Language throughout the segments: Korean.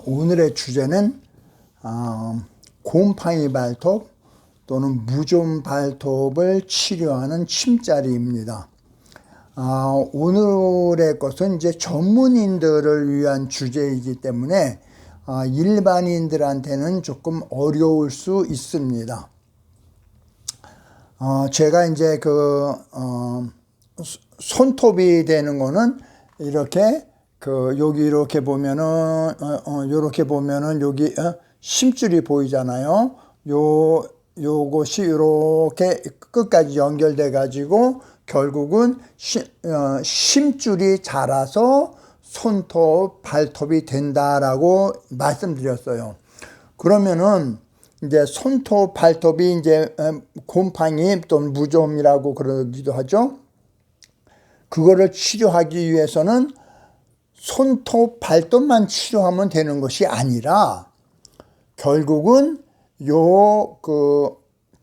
오늘의 주제는 곰팡이 발톱 또는 무좀 발톱을 치료하는 침자리입니다. 오늘의 것은 이제 전문인들을 위한 주제이기 때문에 일반인들한테는 조금 어려울 수 있습니다. 제가 이제 손톱이 되는 거는 이렇게 여기 이렇게 보면은 이렇게 보면은 여기 심줄이 보이잖아요. 요것이 이렇게 끝까지 연결돼 가지고 결국은 심줄이 자라서 손톱, 발톱이 된다라고 말씀드렸어요. 그러면은 이제 손톱, 발톱이 이제 곰팡이 또는 무좀이라고 그러기도 하죠. 그거를 치료하기 위해서는 손톱, 발톱만 치료하면 되는 것이 아니라 결국은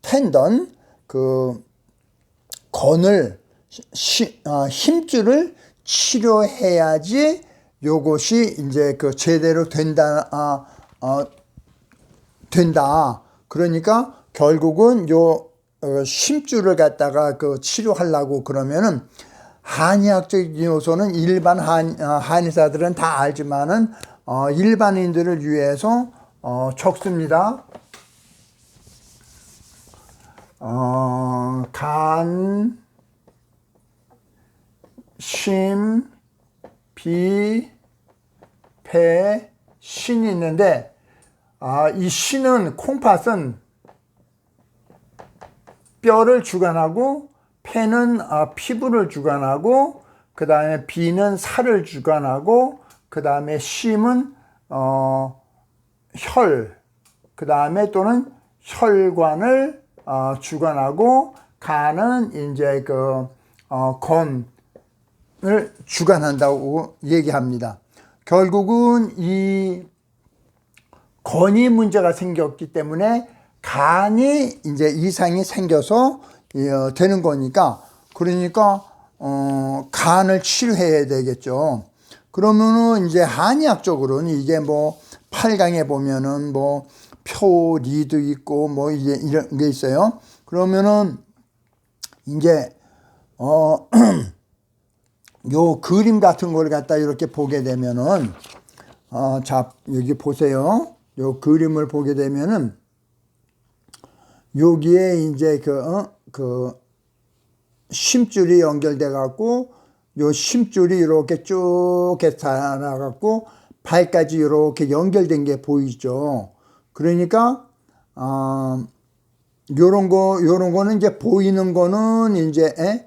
텐던 건을 힘줄을 치료해야지 요것이 이제 제대로 된다. 그러니까 결국은 심줄을 갖다가 치료하려고 그러면은 한의학적 요소는 일반 한의사들은 다 알지만은 일반인들을 위해서 적습니다. 간, 심, 비, 폐, 신이 있는데 이 신은 콩팥은 뼈를 주관하고 폐는 피부를 주관하고 그 다음에 비는 살을 주관하고 그 다음에 심은 혈, 그 다음에 또는 혈관을 주관하고 간은 이제 건을 주관한다고 얘기합니다. 결국은 이 건이 문제가 생겼기 때문에 간이 이제 이상이 생겨서 되는 거니까 그러니까 간을 치료해야 되겠죠. 그러면은 이제 한의학적으로는 이게 뭐 8강에 보면은 뭐 표리도 있고 뭐 이제 이런 게 있어요. 그러면은 이제 요 그림 같은 걸 갖다 이렇게 보게 되면은 자 여기 보세요. 요 그림을 보게 되면은 여기에 이제 심줄이 연결돼 갖고 요 심줄이 이렇게 쭉 자라 갖고 발까지 이렇게 연결된 게 보이죠. 그러니까 요런 거는 이제 보이는 거는 이제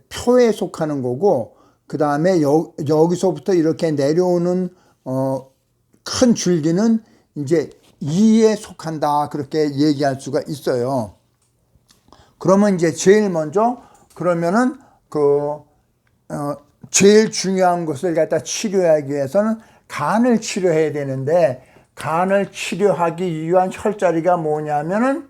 표에 속하는 거고 그 다음에 여기서부터 이렇게 내려오는 큰 줄기는 이제 이에 속한다 그렇게 얘기할 수가 있어요. 그러면 이제 제일 먼저 그러면은 제일 중요한 것을 갖다 치료하기 위해서는 간을 치료해야 되는데 간을 치료하기 위한 혈자리가 뭐냐면은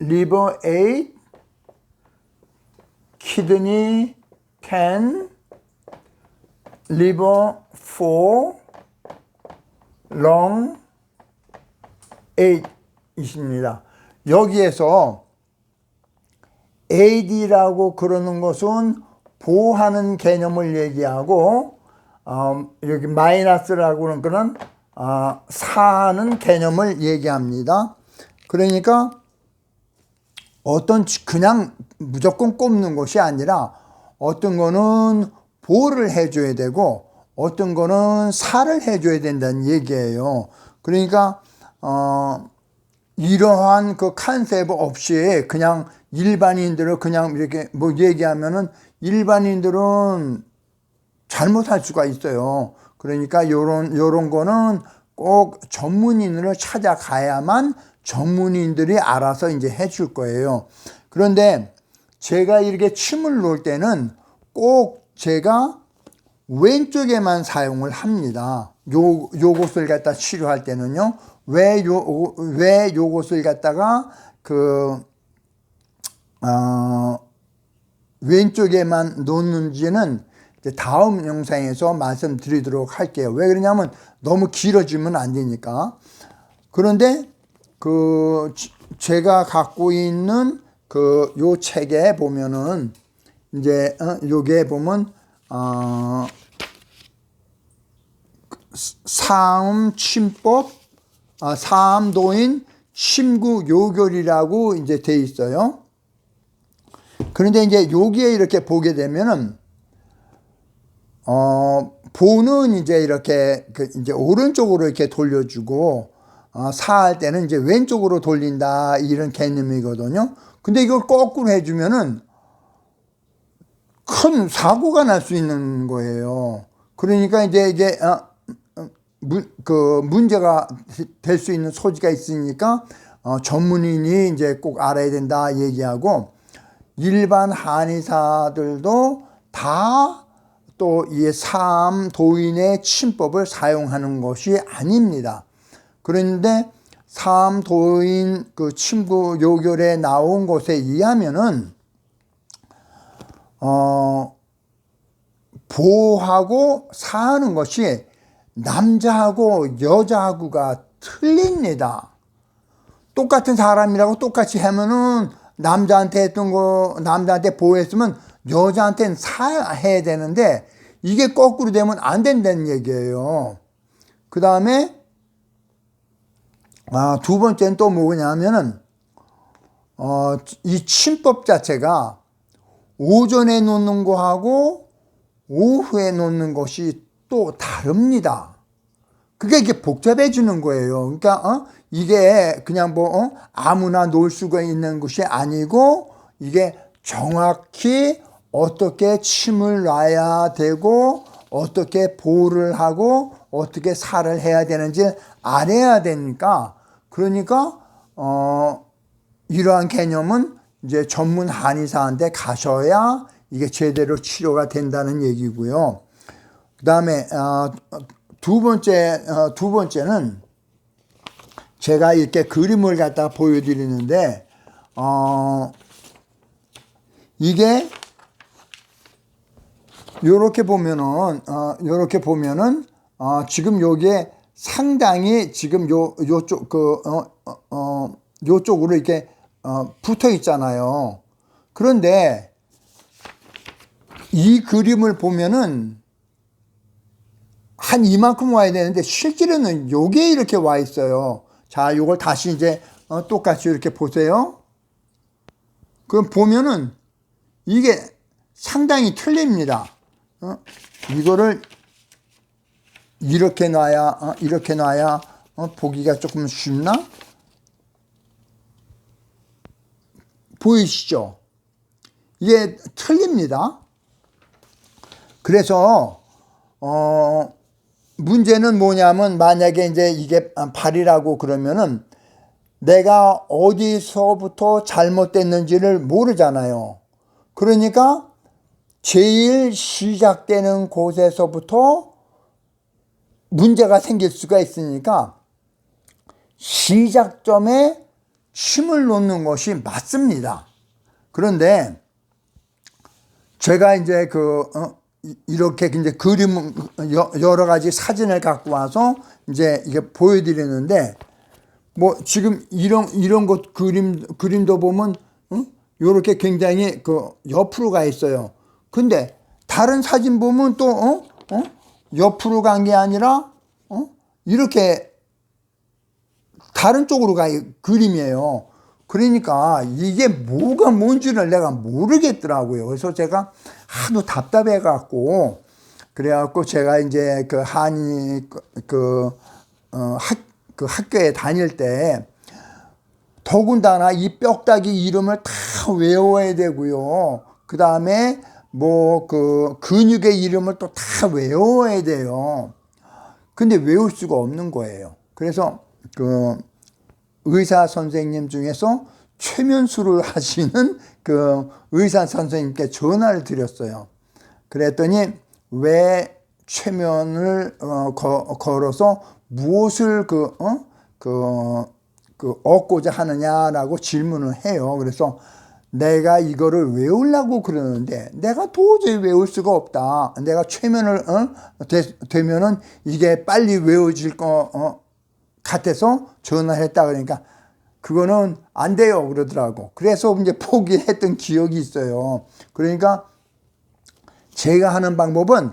liver 8, kidney 10, liver 4, lung 8 있습니다. 여기에서 AD라고 그러는 것은 보호하는 개념을 얘기하고 여기 마이너스라고 그러는 거는 사하는 개념을 얘기합니다. 그러니까 그냥 무조건 꼽는 것이 아니라 어떤 거는 보호를 해줘야 되고 어떤 거는 살을 해줘야 된다는 얘기예요. 그러니까 이러한 컨셉 없이 그냥 일반인들을 그냥 이렇게 뭐 얘기하면은 일반인들은 잘못할 수가 있어요. 그러니까 요런 거는 꼭 전문인을 찾아가야만 전문인들이 알아서 이제 해줄 거예요. 그런데 제가 이렇게 침을 놓을 때는 꼭 제가 왼쪽에만 사용을 합니다. 요것을 갖다 치료할 때는요. 왜 요것을 갖다가 왼쪽에만 놓는지는 이제 다음 영상에서 말씀드리도록 할게요. 왜 그러냐면 너무 길어지면 안 되니까. 그런데 제가 갖고 있는 요 책에 보면은 이제 요게 보면 사음침법, 사음도인 침구요결이라고 이제 돼 있어요. 그런데 이제 여기에 이렇게 보게 되면은 보는 이제 이렇게 이제 오른쪽으로 이렇게 돌려주고 사할 때는 이제 왼쪽으로 돌린다 이런 개념이거든요. 근데 이걸 거꾸로 해주면은 큰 사고가 날 수 있는 거예요. 그러니까 이제 이게 문제가 될 수 있는 소지가 있으니까 전문인이 이제 꼭 알아야 된다 얘기하고, 일반 한의사들도 다 또 이 사암도인의 침법을 사용하는 것이 아닙니다. 그런데 사암도인 침구요결에 나온 것에 의하면은 보호하고 사하는 것이 남자하고 여자하고가 틀립니다. 똑같은 사람이라고 똑같이 하면은 남자한테 했던 거, 남자한테 보호했으면 여자한테는 사해야 되는데 이게 거꾸로 되면 안 된다는 얘기예요. 그 다음에 두 번째는 또 뭐냐면은 이 침법 자체가 오전에 놓는 거하고 오후에 놓는 것이 또 다릅니다. 그게 이게 복잡해지는 거예요. 그러니까 이게 그냥 아무나 놓을 수가 있는 것이 아니고, 이게 정확히 어떻게 침을 놔야 되고 어떻게 보호를 하고 어떻게 살을 해야 되는지 알아야 되니까, 그러니까 이러한 개념은 이제 전문 한의사한테 가셔야 이게 제대로 치료가 된다는 얘기고요. 그 다음에 두 번째는 제가 이렇게 그림을 갖다 보여드리는데, 이게 요렇게 보면은 지금 요게 상당히 지금 요쪽으로 이렇게 붙어 있잖아요. 그런데 이 그림을 보면은 한 이만큼 와야 되는데 실제로는 요게 이렇게 와 있어요. 자, 요걸 다시 이제 똑같이 이렇게 보세요. 그럼 보면은 이게 상당히 틀립니다. 이거를 이렇게 놔야 보기가 조금 쉽나? 보이시죠? 이게 틀립니다. 그래서 문제는 뭐냐면, 만약에 이제 이게 발이라고 그러면은 내가 어디서부터 잘못됐는지를 모르잖아요. 그러니까 제일 시작되는 곳에서부터 문제가 생길 수가 있으니까 시작점에 침을 놓는 것이 맞습니다. 그런데 제가 이제 이렇게 이제 그림, 여러 가지 사진을 갖고 와서 이제 이게 보여드리는데, 뭐 지금 이런 것 그림도 보면 요렇게 굉장히 옆으로 가 있어요. 근데 다른 사진 보면 또 옆으로 간 게 아니라 이렇게 다른 쪽으로 가 그림이에요. 그러니까 이게 뭐가 뭔지를 내가 모르겠더라고요. 그래서 제가 하도 답답해 갖고, 그래갖고 제가 이제 한의 학교에 다닐 때 더군다나 이 뼈다귀 이름을 다 외워야 되고요. 그 다음에 뭐 근육의 이름을 또 다 외워야 돼요. 근데 외울 수가 없는 거예요. 그래서 의사 선생님 중에서 최면수를 하시는 의사 선생님께 전화를 드렸어요. 그랬더니 왜 최면을 걸어서 무엇을 얻고자 하느냐라고 질문을 해요. 그래서 내가 이거를 외우려고 그러는데 내가 도저히 외울 수가 없다. 내가 최면을 되면은 이게 빨리 외워질 거 같아서 전화를 했다 그러니까 그거는 안 돼요 그러더라고. 그래서 이제 포기했던 기억이 있어요. 그러니까 제가 하는 방법은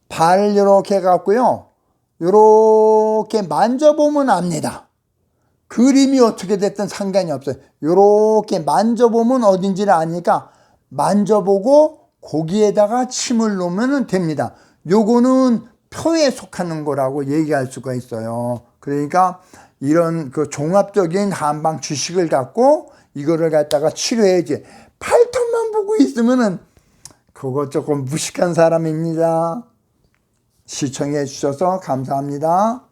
발을 이렇게 해갖고요. 이렇게 만져보면 압니다. 그림이 어떻게 됐든 상관이 없어요. 이렇게 만져보면 어딘지를 아니까 만져보고 거기에다가 침을 놓으면 됩니다. 요거는 표에 속하는 거라고 얘기할 수가 있어요. 그러니까 이런 그 종합적인 한방 지식을 갖고 이거를 갖다가 치료해야지. 팔뚝만 보고 있으면은 그거 조금 무식한 사람입니다. 시청해 주셔서 감사합니다.